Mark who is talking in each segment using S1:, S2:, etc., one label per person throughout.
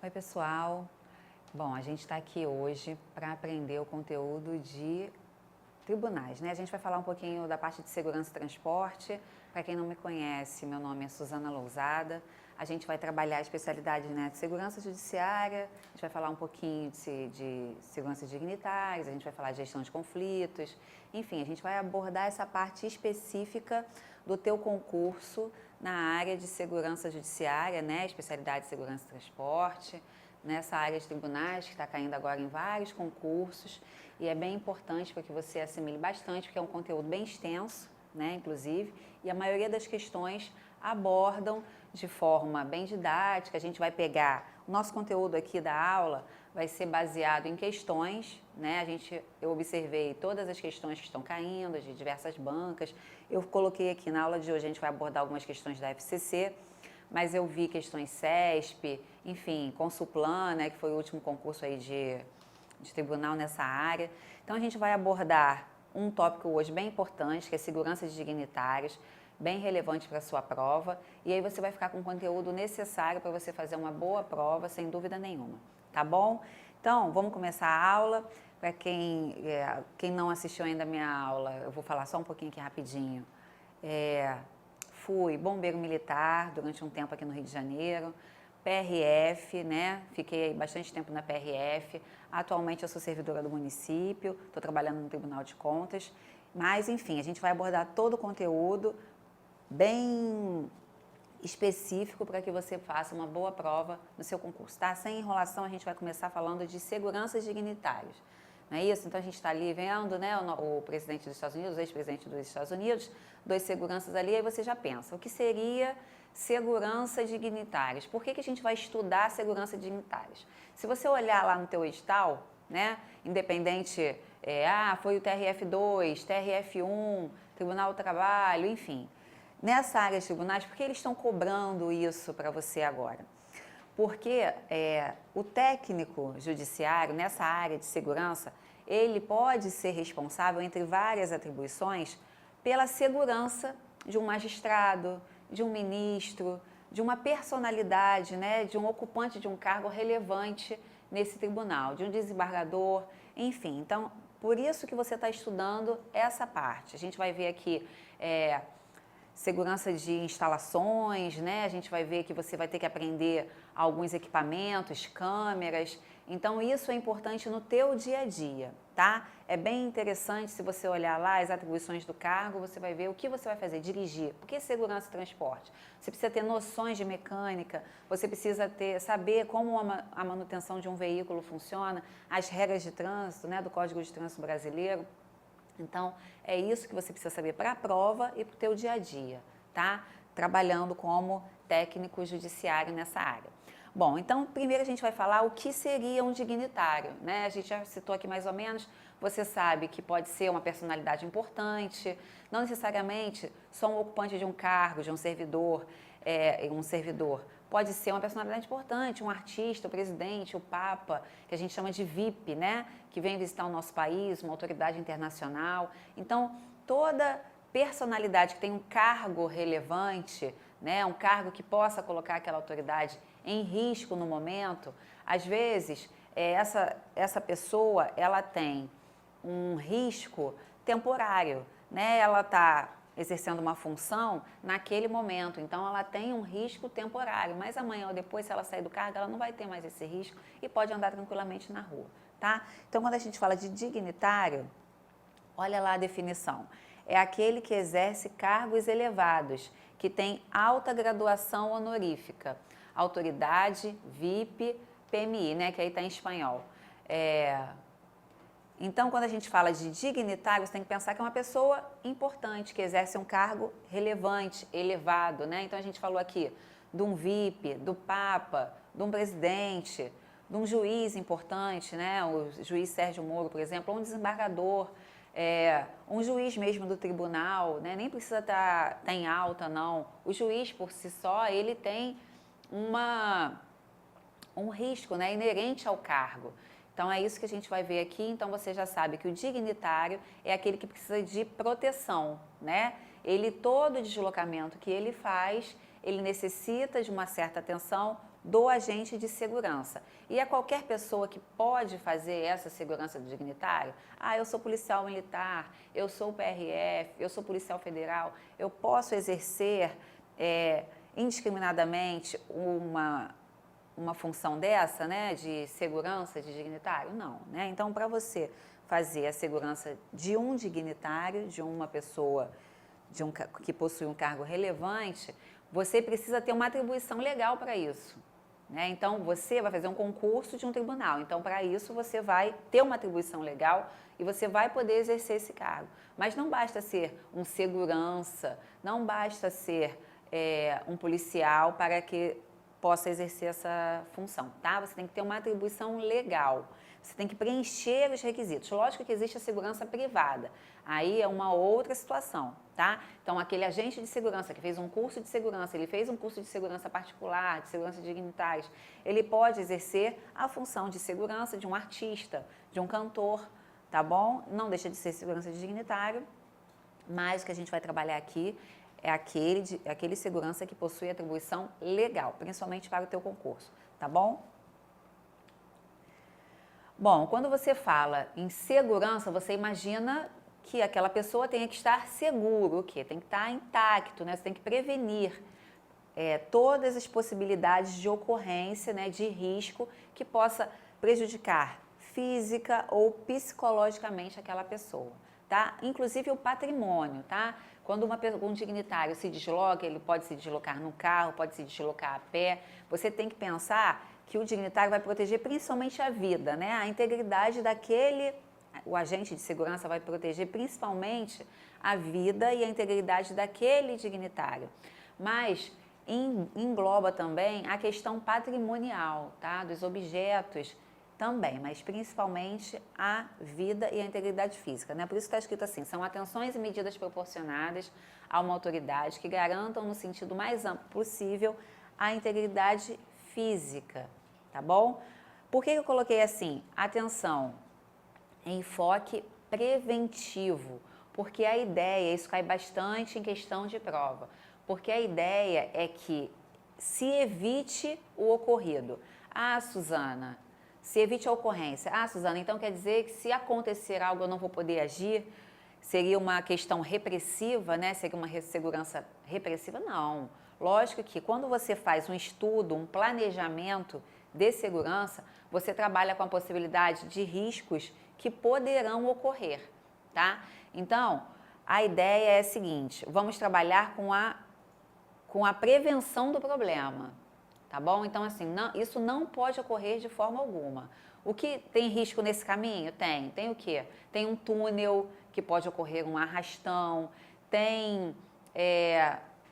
S1: Oi, pessoal. Bom, a gente está aqui hoje para aprender o conteúdo de tribunais, né? A gente vai falar um pouquinho da parte de segurança e transporte. Para quem não me conhece, meu nome é Suzana Lousada. A gente vai trabalhar a especialidade, né, de segurança judiciária, a gente vai falar um pouquinho de segurança dignitários, a gente vai falar de gestão de conflitos, enfim, a gente vai abordar essa parte específica do teu concurso na área de segurança judiciária, né, especialidade de segurança e transporte, nessa área de tribunais que está caindo agora em vários concursos e é bem importante para que você assimile bastante, porque é um conteúdo bem extenso, né, inclusive, e a maioria das questões abordam de forma bem didática. A gente vai pegar o nosso conteúdo aqui da aula vai ser baseado em questões, né? Eu observei todas as questões que estão caindo de diversas bancas. Eu coloquei aqui na aula de hoje, a gente vai abordar algumas questões da FCC, mas eu vi questões CESP, enfim, Consulplan, né, que foi o último concurso aí de tribunal nessa área. Então a gente vai abordar um tópico hoje bem importante, que é segurança de dignitários, bem relevante para a sua prova, e aí você vai ficar com o conteúdo necessário para você fazer uma boa prova, sem dúvida nenhuma, tá bom? Então, vamos começar a aula. Para quem não assistiu ainda a minha aula, eu vou falar só um pouquinho aqui rapidinho. Fui bombeiro militar durante um tempo aqui no Rio de Janeiro, PRF, né? Fiquei bastante tempo na PRF. Atualmente eu sou servidora do município, estou trabalhando no Tribunal de Contas. Mas, enfim, a gente vai abordar todo o conteúdo bem específico para que você faça uma boa prova no seu concurso, tá? Sem enrolação, a gente vai começar falando de segurança dignitários. Não é isso? Então a gente está ali vendo, né, o presidente dos Estados Unidos, o ex-presidente dos Estados Unidos, dois seguranças ali, aí você já pensa, o que seria segurança dignitários? Por que a gente vai estudar segurança dignitários? Se você olhar lá no teu edital, né, independente, foi o TRF2, TRF1, Tribunal do Trabalho, enfim, nessa área de tribunais, por que eles estão cobrando isso para você agora? Porque o técnico judiciário, nessa área de segurança, ele pode ser responsável, entre várias atribuições, pela segurança de um magistrado, de um ministro, de uma personalidade, né, de um ocupante de um cargo relevante nesse tribunal, de um desembargador, enfim. Então, por isso que você está estudando essa parte. A gente vai ver aqui segurança de instalações, né? A gente vai ver que você vai ter que aprender alguns equipamentos, câmeras. Então, isso é importante no teu dia a dia, tá? É bem interessante se você olhar lá as atribuições do cargo, você vai ver o que você vai fazer, dirigir. Por que segurança e transporte? Você precisa ter noções de mecânica, você precisa saber como a manutenção de um veículo funciona, as regras de trânsito, né, do Código de Trânsito Brasileiro. Então, é isso que você precisa saber para a prova e para o teu dia a dia, tá? Trabalhando como técnico judiciário nessa área. Bom, então, primeiro a gente vai falar o que seria um dignitário, né? A gente já citou aqui mais ou menos, você sabe que pode ser uma personalidade importante, não necessariamente só um ocupante de um cargo, de um servidor, pode ser uma personalidade importante, um artista, o presidente, o Papa, que a gente chama de VIP, né? Que vem visitar o nosso país, uma autoridade internacional. Então, toda personalidade que tem um cargo relevante, né? Um cargo que possa colocar aquela autoridade em risco no momento, às vezes, essa pessoa, ela tem um risco temporário, né? Ela está exercendo uma função naquele momento, então ela tem um risco temporário, mas amanhã ou depois, se ela sair do cargo, ela não vai ter mais esse risco e pode andar tranquilamente na rua, tá? Então, quando a gente fala de dignitário, olha lá a definição, é aquele que exerce cargos elevados, que tem alta graduação honorífica, autoridade, VIP, PMI, né, que aí está em espanhol. Então, quando a gente fala de dignitário, você tem que pensar que é uma pessoa importante, que exerce um cargo relevante, elevado, né? Então, a gente falou aqui de um VIP, do Papa, de um presidente, de um juiz importante, né? O juiz Sérgio Moro, por exemplo, ou um desembargador, um juiz mesmo do tribunal, né? Nem precisa estar em alta, não. O juiz, por si só, ele tem um risco, né, inerente ao cargo. Então, é isso que a gente vai ver aqui. Então, você já sabe que o dignitário é aquele que precisa de proteção, né? Todo deslocamento que ele faz, ele necessita de uma certa atenção do agente de segurança. E é qualquer pessoa que pode fazer essa segurança do dignitário? Ah, eu sou policial militar, eu sou PRF, eu sou policial federal, eu posso exercer indiscriminadamente uma função dessa, né, de segurança de dignitário? Não, né? Então, para você fazer a segurança de um dignitário, de uma pessoa que possui um cargo relevante, você precisa ter uma atribuição legal para isso, né? Então, você vai fazer um concurso de um tribunal. Então, para isso, você vai ter uma atribuição legal e você vai poder exercer esse cargo. Mas não basta ser um segurança, não basta ser um policial para que possa exercer essa função, tá? Você tem que ter uma atribuição legal. Você tem que preencher os requisitos. Lógico que existe a segurança privada. Aí é uma outra situação, tá? Então, aquele agente de segurança que fez um curso de segurança, ele fez um curso de segurança particular, de segurança de dignitários, ele pode exercer a função de segurança de um artista, de um cantor, tá bom? Não deixa de ser segurança de dignitário, mas o que a gente vai trabalhar aqui é aquele segurança que possui atribuição legal, principalmente para o teu concurso, tá bom? Bom, quando você fala em segurança, você imagina que aquela pessoa tenha que estar seguro, o quê? Tem que estar intacto, né? Você tem que prevenir todas as possibilidades de ocorrência, né, de risco que possa prejudicar física ou psicologicamente aquela pessoa, tá? Inclusive o patrimônio, tá? Quando um dignitário se desloca, ele pode se deslocar no carro, pode se deslocar a pé, você tem que pensar que o dignitário vai proteger principalmente a vida, né? A integridade o agente de segurança vai proteger principalmente a vida e a integridade daquele dignitário. Mas engloba também a questão patrimonial, tá? Dos objetos também, mas principalmente a vida e a integridade física, né? Por isso está escrito assim, são atenções e medidas proporcionadas a uma autoridade que garantam no sentido mais amplo possível a integridade física, tá bom? Por que eu coloquei assim? Atenção, enfoque preventivo, porque a ideia, isso cai bastante em questão de prova, porque a ideia é que se evite o ocorrido. Ah, Suzana, se evite a ocorrência. Ah, Suzana, então quer dizer que se acontecer algo eu não vou poder agir? Seria uma questão repressiva, né? Seria uma segurança repressiva? Não. Lógico que quando você faz um estudo, um planejamento de segurança, você trabalha com a possibilidade de riscos que poderão ocorrer, tá? Então, a ideia é a seguinte, vamos trabalhar com a prevenção do problema, tá bom? Então, assim, isso não pode ocorrer de forma alguma. O que tem risco nesse caminho? Tem. Tem o quê? Tem um túnel que pode ocorrer um arrastão, tem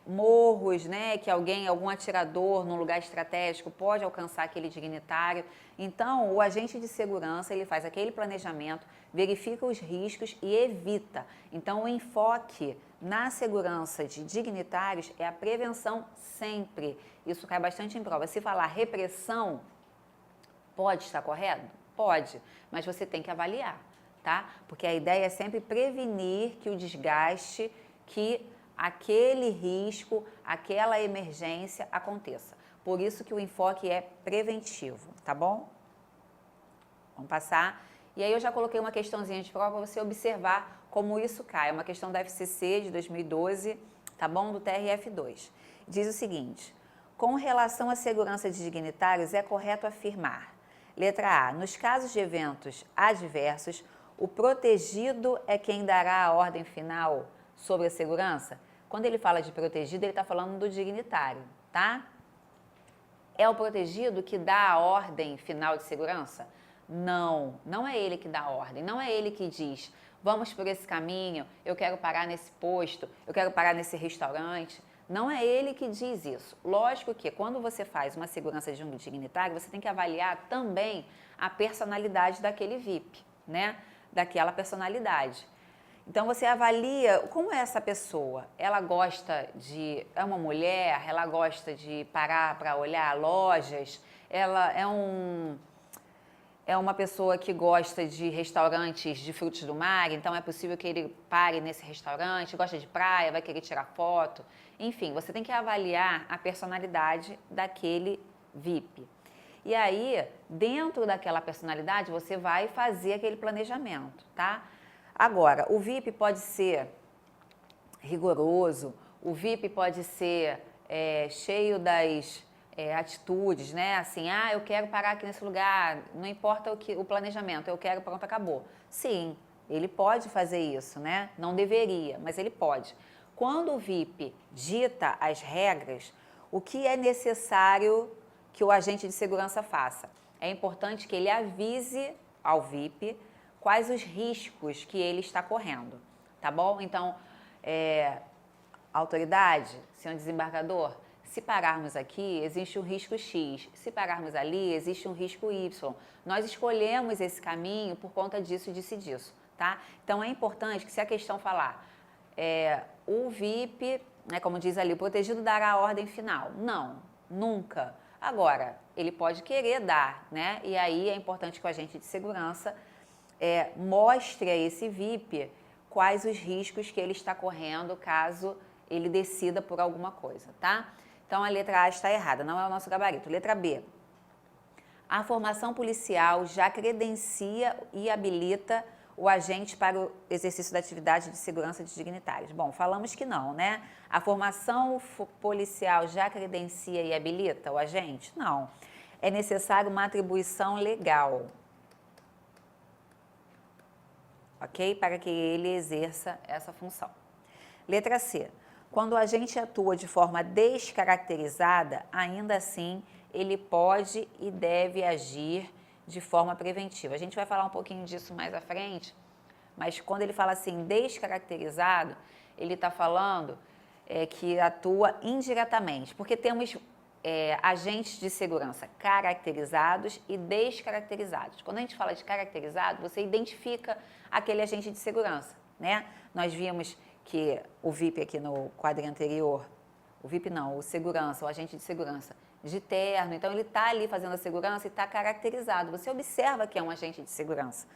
S1: morros, né, que algum atirador num lugar estratégico pode alcançar aquele dignitário. Então, o agente de segurança, ele faz aquele planejamento, verifica os riscos e evita. Então, o enfoque na segurança de dignitários é a prevenção sempre. Isso cai bastante em prova. Se falar repressão, pode estar correto? Pode, mas você tem que avaliar, tá? Porque a ideia é sempre prevenir que o desgaste, que aquele risco, aquela emergência aconteça. Por isso que o enfoque é preventivo, tá bom? Vamos passar. E aí eu já coloquei uma questãozinha de prova para você observar como isso cai. É uma questão da FCC de 2012, tá bom? Do TRF2. Diz o seguinte, com relação à segurança de dignitários, é correto afirmar. Letra A, nos casos de eventos adversos, o protegido é quem dará a ordem final sobre a segurança? Quando ele fala de protegido, ele está falando do dignitário, tá? É o protegido que dá a ordem final de segurança? Não, não é ele que dá a ordem, não é ele que diz, vamos por esse caminho, eu quero parar nesse posto, eu quero parar nesse restaurante. Não é ele que diz isso. Lógico que quando você faz uma segurança de um dignitário, você tem que avaliar também a personalidade daquele VIP, né? Daquela personalidade. Então você avalia como é essa pessoa. Ela é uma mulher, ela gosta de parar para olhar lojas, ela é uma pessoa que gosta de restaurantes de frutos do mar, então é possível que ele pare nesse restaurante, gosta de praia, vai querer tirar foto. Enfim, você tem que avaliar a personalidade daquele VIP. E aí, dentro daquela personalidade, você vai fazer aquele planejamento, tá? Agora, o VIP pode ser rigoroso, o VIP pode ser cheio das atitudes, né? Assim, eu quero parar aqui nesse lugar, não importa o planejamento, eu quero, pronto, acabou. Sim, ele pode fazer isso, né? Não deveria, mas ele pode. Quando o VIP dita as regras, o que é necessário que o agente de segurança faça? É importante que ele avise ao VIP quais os riscos que ele está correndo, tá bom? Então, autoridade, senhor desembargador, se pararmos aqui, existe um risco X. Se pararmos ali, existe um risco Y. Nós escolhemos esse caminho por conta disso, disso e disso, tá? Então, é importante que se a questão falar, o VIP, né, como diz ali, o protegido dará a ordem final. Não, nunca. Agora, ele pode querer dar, né? E aí é importante que o agente de segurança mostre a esse VIP quais os riscos que ele está correndo caso ele decida por alguma coisa, tá? Então, a letra A está errada, não é o nosso gabarito. Letra B. A formação policial já credencia e habilita o agente para o exercício da atividade de segurança de dignitários. Bom, falamos que não, né? A formação policial já credencia e habilita o agente? Não. É necessário uma atribuição legal, ok? Para que ele exerça essa função. Letra C. Quando o agente atua de forma descaracterizada, ainda assim, ele pode e deve agir de forma preventiva. A gente vai falar um pouquinho disso mais à frente, mas quando ele fala assim, descaracterizado, ele está falando que atua indiretamente, porque temos agentes de segurança caracterizados e descaracterizados. Quando a gente fala de caracterizado, você identifica aquele agente de segurança, né? Nós vimos que o VIP aqui no quadrinho anterior, o VIP não, o segurança, o agente de segurança, de terno, então ele está ali fazendo a segurança e está caracterizado. Você observa que é um agente de segurança.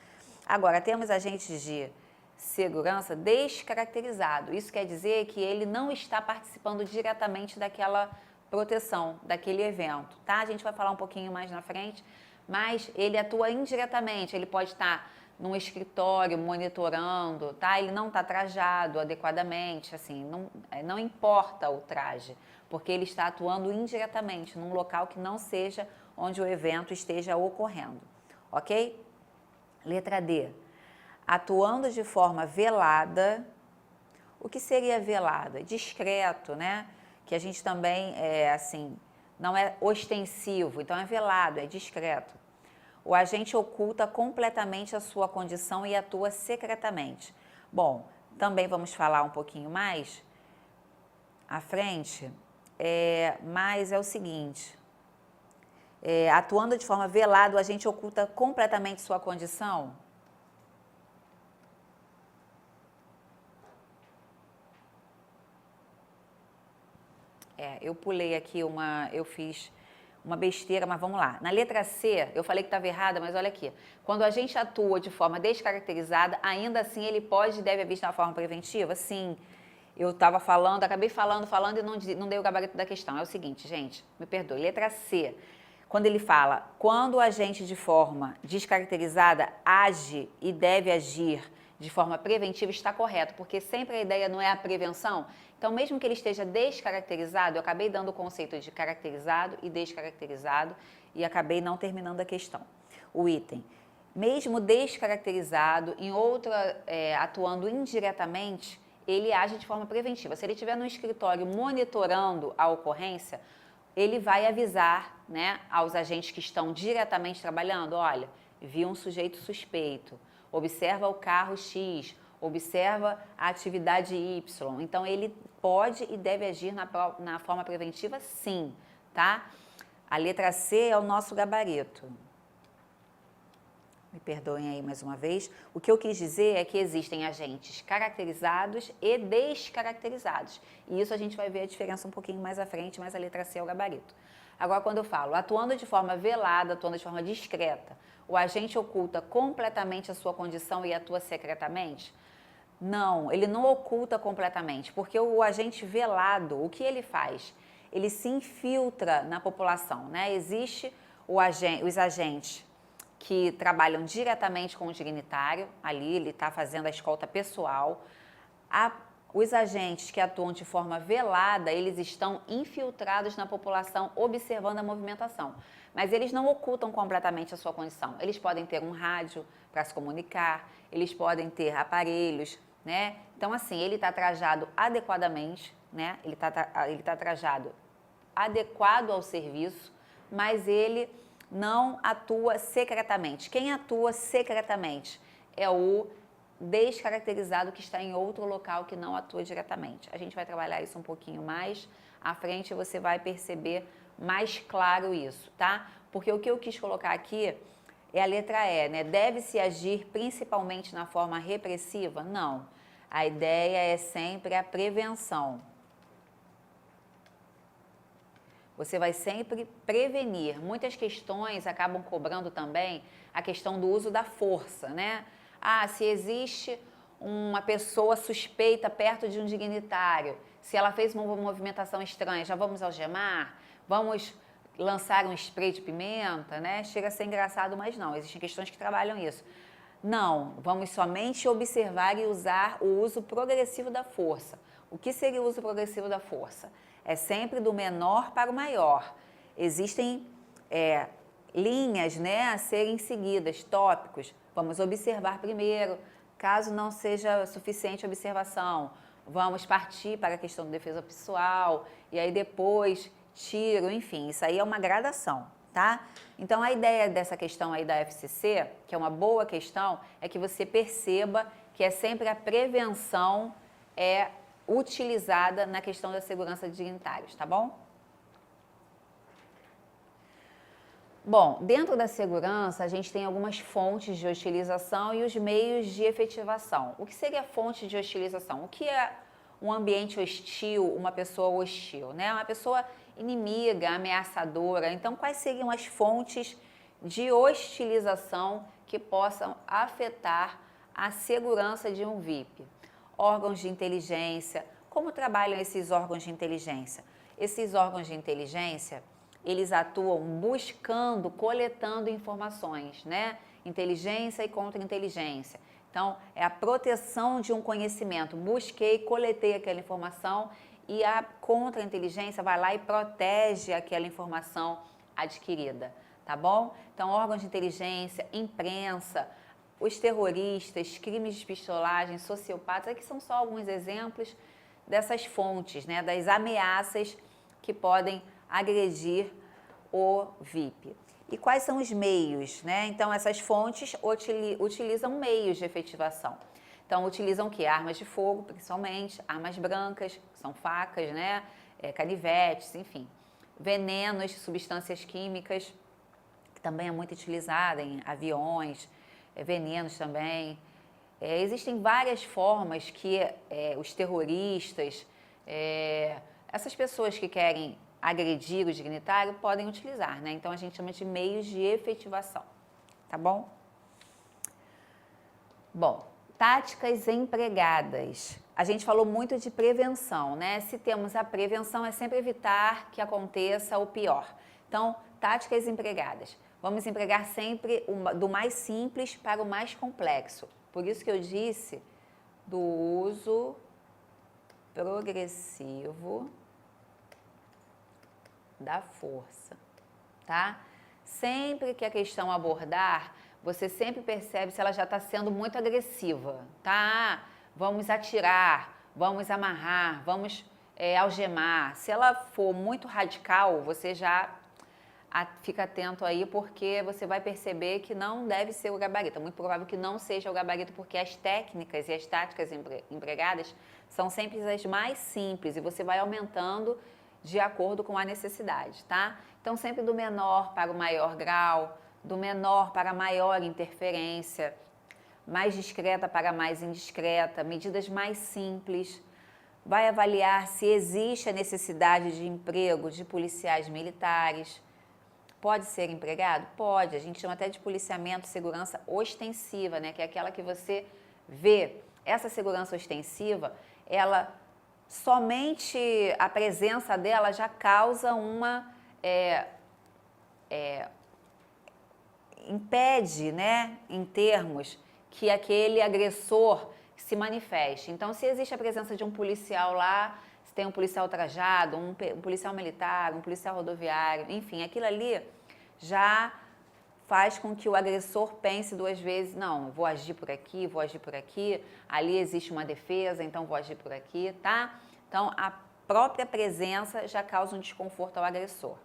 S1: Agora, temos agentes de segurança descaracterizado. Isso quer dizer que ele não está participando diretamente daquela proteção, daquele evento, tá? A gente vai falar um pouquinho mais na frente, mas ele atua indiretamente, ele pode estar num escritório monitorando, tá? Ele não está trajado adequadamente, assim, não importa o traje, porque ele está atuando indiretamente num local que não seja onde o evento esteja ocorrendo, ok? Letra D. Atuando de forma velada. O que seria velada? Discreto, né? Que a gente também não é ostensivo, então é velado, é discreto. O agente oculta completamente a sua condição e atua secretamente. Bom, também vamos falar um pouquinho mais à frente, mas é o seguinte, atuando de forma velada, o agente oculta completamente sua condição. Eu pulei aqui eu fiz uma besteira, mas vamos lá. Na letra C, eu falei que estava errada, mas olha aqui. Quando a gente atua de forma descaracterizada, ainda assim ele pode e deve agir de uma forma preventiva? Sim. Eu estava falando, acabei falando e não dei o gabarito da questão. É o seguinte, gente, me perdoe. Letra C. Quando ele fala, quando o agente de forma descaracterizada age e deve agir de forma preventiva, está correto, porque sempre a ideia não é a prevenção. Então, mesmo que ele esteja descaracterizado, eu acabei dando o conceito de caracterizado e descaracterizado e acabei não terminando a questão. O item, mesmo descaracterizado, atuando indiretamente, ele age de forma preventiva. Se ele estiver no escritório monitorando a ocorrência, ele vai avisar, né, aos agentes que estão diretamente trabalhando, olha, vi um sujeito suspeito, observa o carro X, observa a atividade Y. Então, ele pode e deve agir na forma preventiva, sim, tá? A letra C é o nosso gabarito. Me perdoem aí mais uma vez. O que eu quis dizer é que existem agentes caracterizados e descaracterizados. E isso a gente vai ver a diferença um pouquinho mais à frente, mas a letra C é o gabarito. Agora, quando eu falo atuando de forma velada, atuando de forma discreta, o agente oculta completamente a sua condição e atua secretamente? Não, ele não oculta completamente, porque o agente velado, o que ele faz? ele se infiltra na população, né? Existe os agentes que trabalham diretamente com o dignitário, ali ele está fazendo a escolta pessoal. Os agentes que atuam de forma velada, eles estão infiltrados na população, observando a movimentação. Mas eles não ocultam completamente a sua condição. Eles podem ter um rádio para se comunicar, eles podem ter aparelhos, né? Então, assim, ele está trajado adequadamente, né? Ele tá trajado adequado ao serviço, mas ele não atua secretamente. Quem atua secretamente é o descaracterizado que está em outro local que não atua diretamente. A gente vai trabalhar isso um pouquinho mais à frente e você vai perceber mais claro isso, tá? Porque o que eu quis colocar aqui é a letra E, né? Deve-se agir principalmente na forma repressiva? Não. A ideia é sempre a prevenção. Você vai sempre prevenir. Muitas questões acabam cobrando também a questão do uso da força, né? Ah, se existe uma pessoa suspeita perto de um dignitário, se ela fez uma movimentação estranha, já vamos algemar? Vamos lançar um spray de pimenta, né? Chega a ser engraçado, mas não. Existem questões que trabalham isso. Não, vamos somente observar e usar o uso progressivo da força. O que seria o uso progressivo da força? É sempre do menor para o maior. Existem linhas, né, a serem seguidas, tópicos. Vamos observar primeiro, caso não seja suficiente a observação, vamos partir para a questão de defesa pessoal, e aí depois tiro, enfim, isso aí é uma gradação, tá? Então, a ideia dessa questão aí da FCC, que é uma boa questão, é que você perceba que é sempre a prevenção utilizada na questão da segurança de dignitários, tá bom? Bom, dentro da segurança, a gente tem algumas fontes de hostilização e os meios de efetivação. O que seria fonte de hostilização? O que é um ambiente hostil, uma pessoa hostil, né? Uma pessoa inimiga, ameaçadora. Então, quais seriam as fontes de hostilização que possam afetar a segurança de um VIP? Órgãos de inteligência. Como trabalham esses órgãos de inteligência? Esses órgãos de inteligência, eles atuam buscando, coletando informações, né? Inteligência e contra-inteligência. Então, é a proteção de um conhecimento. Busquei, coletei aquela informação e a contra-inteligência vai lá e protege aquela informação adquirida, tá bom? Então, órgãos de inteligência, imprensa, os terroristas, crimes de pistolagem, sociopatas, aqui são só alguns exemplos dessas fontes, né? Das ameaças que podem agredir o VIP. E quais são os meios, né? Então, essas fontes utilizam meios de efetivação. Então, utilizam o quê? Armas de fogo, principalmente, armas brancas, que são facas, né? Canivetes, enfim. Venenos, substâncias químicas, que também é muito utilizada em aviões, venenos também. Existem várias formas que os terroristas, essas pessoas que querem agredir o dignitário podem utilizar, né? Então, a gente chama de meios de efetivação, tá bom? Bom, táticas empregadas. A gente falou muito de prevenção, né? Se temos a prevenção, é sempre evitar que aconteça o pior. Então, táticas empregadas. Vamos empregar sempre do mais simples para o mais complexo. Por isso que eu disse do uso progressivo da força, tá? Sempre que a questão abordar, você sempre percebe se ela já está sendo muito agressiva, tá? Vamos atirar, vamos amarrar, vamos algemar. Se ela for muito radical, você já fica atento aí, porque você vai perceber que não deve ser o gabarito. É muito provável que não seja o gabarito, porque as técnicas e as táticas empregadas são sempre as mais simples e você vai aumentando de acordo com a necessidade, tá? Então, sempre do menor para o maior grau, do menor para a maior interferência, mais discreta para mais indiscreta, medidas mais simples. Vai avaliar se existe a necessidade de emprego de policiais militares. Pode ser empregado? Pode. A gente chama até de policiamento, segurança ostensiva, né? Que é aquela que você vê. Essa segurança ostensiva, ela somente a presença dela já causa impede, né, em termos, que aquele agressor se manifeste. Então, se existe a presença de um policial lá, se tem um policial trajado, um policial militar, um policial rodoviário, enfim, aquilo ali já faz com que o agressor pense duas vezes, não, vou agir por aqui, vou agir por aqui, ali existe uma defesa, então vou agir por aqui, tá? Então, a própria presença já causa um desconforto ao agressor.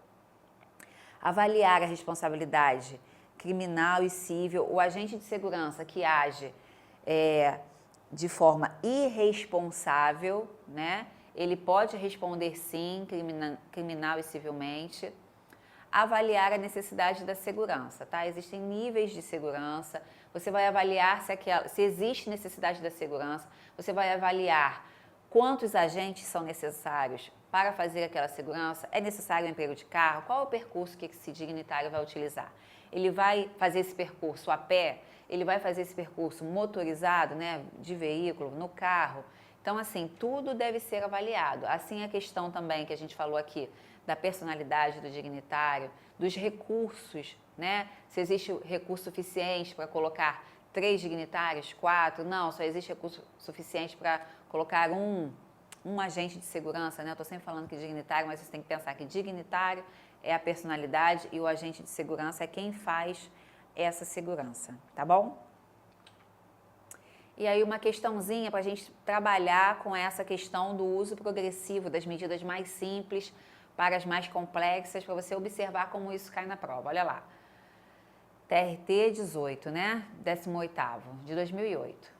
S1: Avaliar a responsabilidade criminal e civil, o agente de segurança que age de forma irresponsável, né? Ele pode responder sim, criminal e civilmente. Avaliar a necessidade da segurança, tá? Existem níveis de segurança, você vai avaliar se existe necessidade da segurança, você vai avaliar quantos agentes são necessários para fazer aquela segurança, é necessário um emprego de carro, qual é o percurso que esse dignitário vai utilizar? Ele vai fazer esse percurso a pé, ele vai fazer esse percurso motorizado, né, de veículo, no carro. Então, assim, tudo deve ser avaliado. Assim, a questão também que a gente falou aqui, da personalidade do dignitário, dos recursos, né? Se existe recurso suficiente para colocar 3 dignitários, 4, não, só existe recurso suficiente para colocar um agente de segurança, né? Eu estou sempre falando que dignitário, mas você tem que pensar que dignitário é a personalidade e o agente de segurança é quem faz essa segurança, tá bom? E aí uma questãozinha para a gente trabalhar com essa questão do uso progressivo das medidas mais simples para as mais complexas, para você observar como isso cai na prova. Olha lá, TRT 18, né? 18º, de 2008.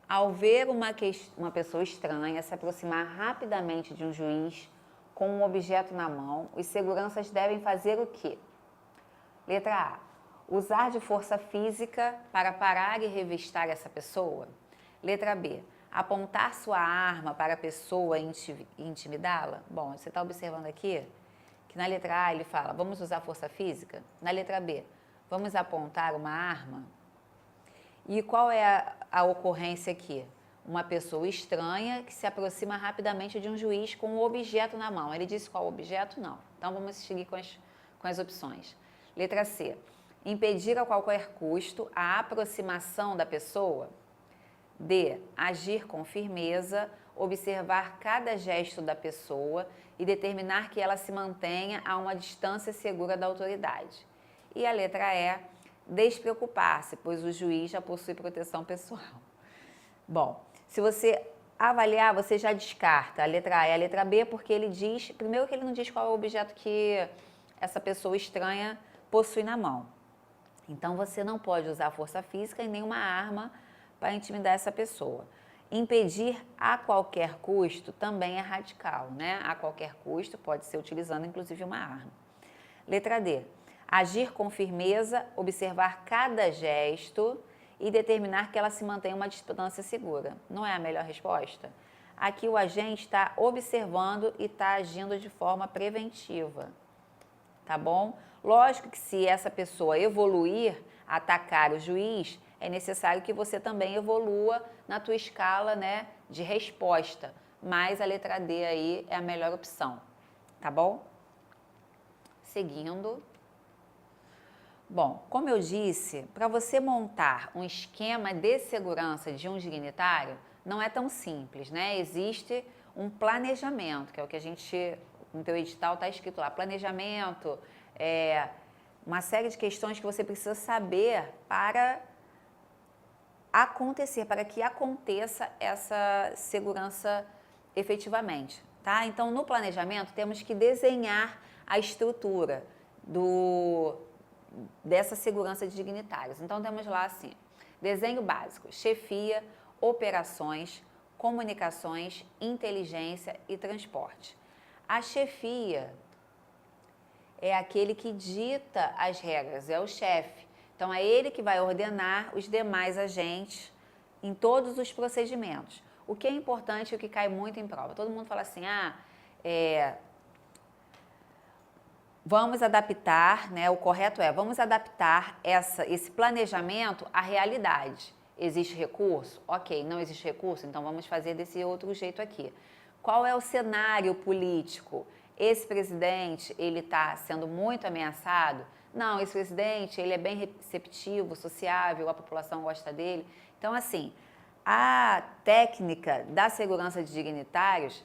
S1: Ao ver uma pessoa estranha se aproximar rapidamente de um juiz com um objeto na mão, os seguranças devem fazer o quê? Letra A. Usar de força física para parar e revistar essa pessoa. Letra B. Apontar sua arma para a pessoa e intimidá-la. Bom, você está observando aqui que na letra A ele fala, vamos usar força física? Na letra B, vamos apontar uma arma? E qual é a ocorrência aqui? Uma pessoa estranha que se aproxima rapidamente de um juiz com um objeto na mão. Ele disse qual objeto? Não. Então vamos seguir com as opções. Letra C. Impedir a qualquer custo a aproximação da pessoa. D. Agir com firmeza, observar cada gesto da pessoa e determinar que ela se mantenha a uma distância segura da autoridade. E a letra E. Despreocupar-se, pois o juiz já possui proteção pessoal. Bom, se você avaliar, você já descarta a letra A e a letra B, porque ele diz, primeiro que ele não diz qual é o objeto que essa pessoa estranha possui na mão. Então, você não pode usar força física e nenhuma arma para intimidar essa pessoa. Impedir a qualquer custo também é radical, né? A qualquer custo pode ser utilizando, inclusive, uma arma. Letra D. Agir com firmeza, observar cada gesto e determinar que ela se mantenha uma distância segura. Não é a melhor resposta? Aqui o agente está observando e está agindo de forma preventiva, tá bom? Lógico que se essa pessoa evoluir, atacar o juiz, é necessário que você também evolua na tua escala, né, de resposta. Mas a letra D aí é a melhor opção, tá bom? Seguindo. Bom, como eu disse, para você montar um esquema de segurança de um dignitário, não é tão simples, né? Existe um planejamento, que é o que a gente, no teu edital está escrito lá, planejamento, uma série de questões que você precisa saber para acontecer, para que aconteça essa segurança efetivamente, tá? Então, no planejamento, temos que desenhar a estrutura dessa segurança de dignitários. Então, temos lá assim, desenho básico, chefia, operações, comunicações, inteligência e transporte. A chefia é aquele que dita as regras, é o chefe. Então, é ele que vai ordenar os demais agentes em todos os procedimentos. O que é importante e o que cai muito em prova. Todo mundo fala assim, vamos adaptar, né? O correto é, vamos adaptar esse planejamento à realidade. Existe recurso? Ok, não existe recurso? Então vamos fazer desse outro jeito aqui. Qual é o cenário político? Esse presidente, ele está sendo muito ameaçado? Não, esse presidente, ele é bem receptivo, sociável, a população gosta dele. Então, assim, a técnica da segurança de dignitários,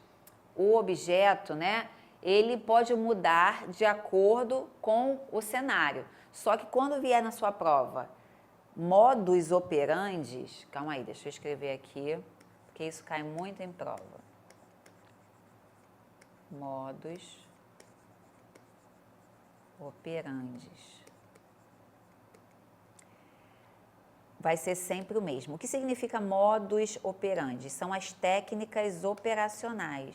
S1: o objeto, né, ele pode mudar de acordo com o cenário. Só que quando vier na sua prova, modus operandi, calma aí, deixa eu escrever aqui, porque isso cai muito em prova. Modus operandi. Vai ser sempre o mesmo. O que significa modus operandi? São as técnicas operacionais.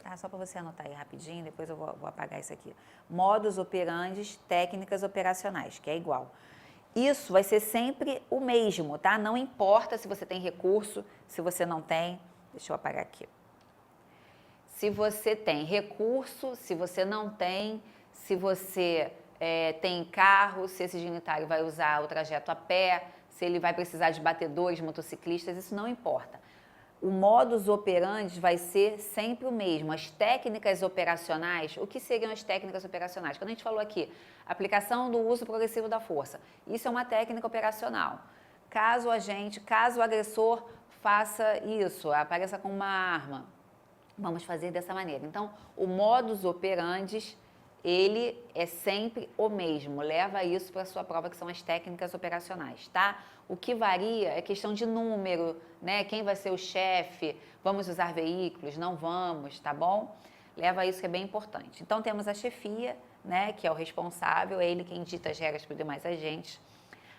S1: Tá? Só para você anotar aí rapidinho, depois eu vou apagar isso aqui. Modus operandi, técnicas operacionais, que é igual. Isso vai ser sempre o mesmo, tá? Não importa se você tem recurso, se você não tem. Deixa eu apagar aqui. Se você tem recurso, se você não tem, se você tem carro, se esse dignitário vai usar o trajeto a pé, se ele vai precisar de batedores, motociclistas, isso não importa. O modus operandi vai ser sempre o mesmo. As técnicas operacionais, o que seriam as técnicas operacionais? Quando a gente falou aqui, aplicação do uso progressivo da força, isso é uma técnica operacional. Caso o agressor faça isso, apareça com uma arma, vamos fazer dessa maneira. Então, o modus operandi, ele é sempre o mesmo. Leva isso para a sua prova, que são as técnicas operacionais, tá? O que varia é questão de número, né? Quem vai ser o chefe? Vamos usar veículos? Não vamos, tá bom? Leva isso, que é bem importante. Então, temos a chefia, né? Que é o responsável, é ele quem dita as regras para os demais agentes.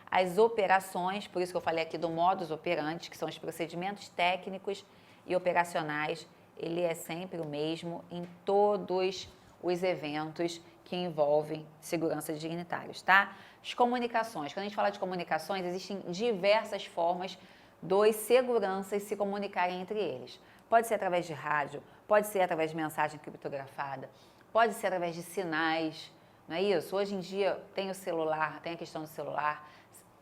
S1: As operações, por isso que eu falei aqui do modus operandi, que são os procedimentos técnicos e operacionais, ele é sempre o mesmo em todos os eventos que envolvem segurança de dignitários, tá? As comunicações, quando a gente fala de comunicações, existem diversas formas dos seguranças se comunicarem entre eles. Pode ser através de rádio, pode ser através de mensagem criptografada, pode ser através de sinais, não é isso? Hoje em dia tem o celular, tem a questão do celular,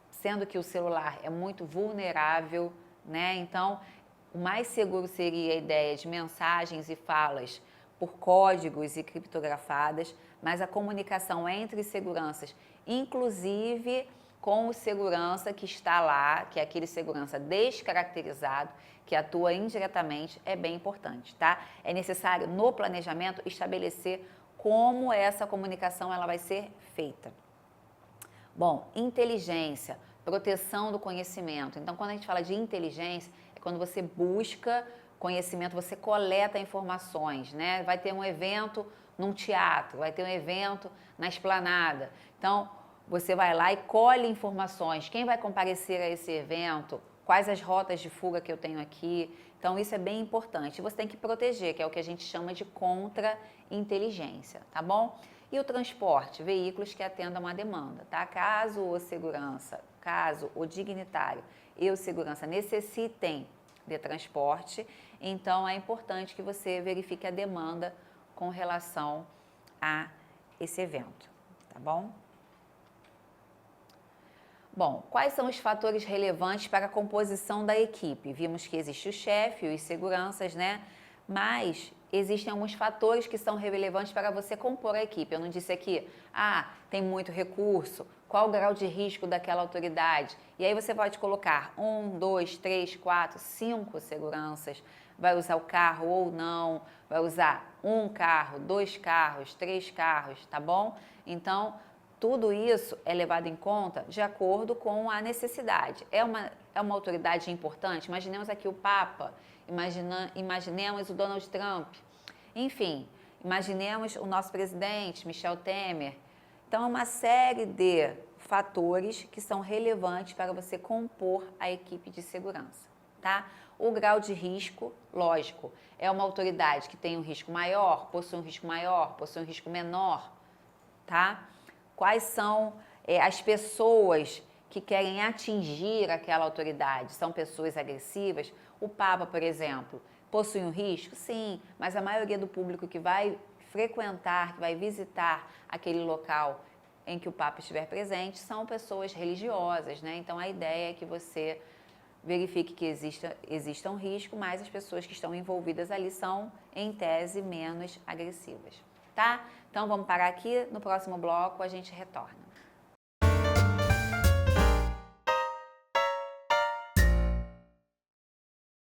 S1: sendo que o celular é muito vulnerável, né? Então, o mais seguro seria a ideia de mensagens e falas por códigos e criptografadas, mas a comunicação entre seguranças, inclusive com o segurança que está lá, que é aquele segurança descaracterizado, que atua indiretamente, é bem importante, tá? É necessário, no planejamento, estabelecer como essa comunicação ela vai ser feita. Bom, inteligência, proteção do conhecimento. Então, quando a gente fala de inteligência, é quando você busca conhecimento, você coleta informações, né? Vai ter um evento num teatro, vai ter um evento na esplanada. Então, você vai lá e colhe informações. Quem vai comparecer a esse evento? Quais as rotas de fuga que eu tenho aqui? Então, isso é bem importante. Você tem que proteger, que é o que a gente chama de contra-inteligência, tá bom? E o transporte, veículos que atendam a demanda, tá? Caso o dignitário e o segurança necessitem de transporte, então é importante que você verifique a demanda com relação a esse evento, tá bom? Bom, quais são os fatores relevantes para a composição da equipe? Vimos que existe o chefe e os seguranças, né? Mas existem alguns fatores que são relevantes para você compor a equipe. Eu não disse aqui, tem muito recurso, qual o grau de risco daquela autoridade? E aí você pode colocar 1, 2, 3, 4, 5 seguranças, vai usar o carro ou não, vai usar um carro, 2 carros, 3 carros, tá bom? Então, tudo isso é levado em conta de acordo com a necessidade. É uma autoridade importante? Imaginemos aqui o Papa, imaginemos o Donald Trump, enfim, imaginemos o nosso presidente, Michel Temer. Então, é uma série de fatores que são relevantes para você compor a equipe de segurança, tá? O grau de risco, lógico, é uma autoridade que tem um risco maior, possui um risco maior, possui um risco menor, tá? Quais são as pessoas que querem atingir aquela autoridade? São pessoas agressivas? O Papa, por exemplo, possui um risco? Sim, mas a maioria do público que vai frequentar, que vai visitar aquele local, em que o Papa estiver presente são pessoas religiosas, né? Então a ideia é que você verifique que exista um risco, mas as pessoas que estão envolvidas ali são, em tese, menos agressivas, tá? Então vamos parar aqui, no próximo bloco a gente retorna.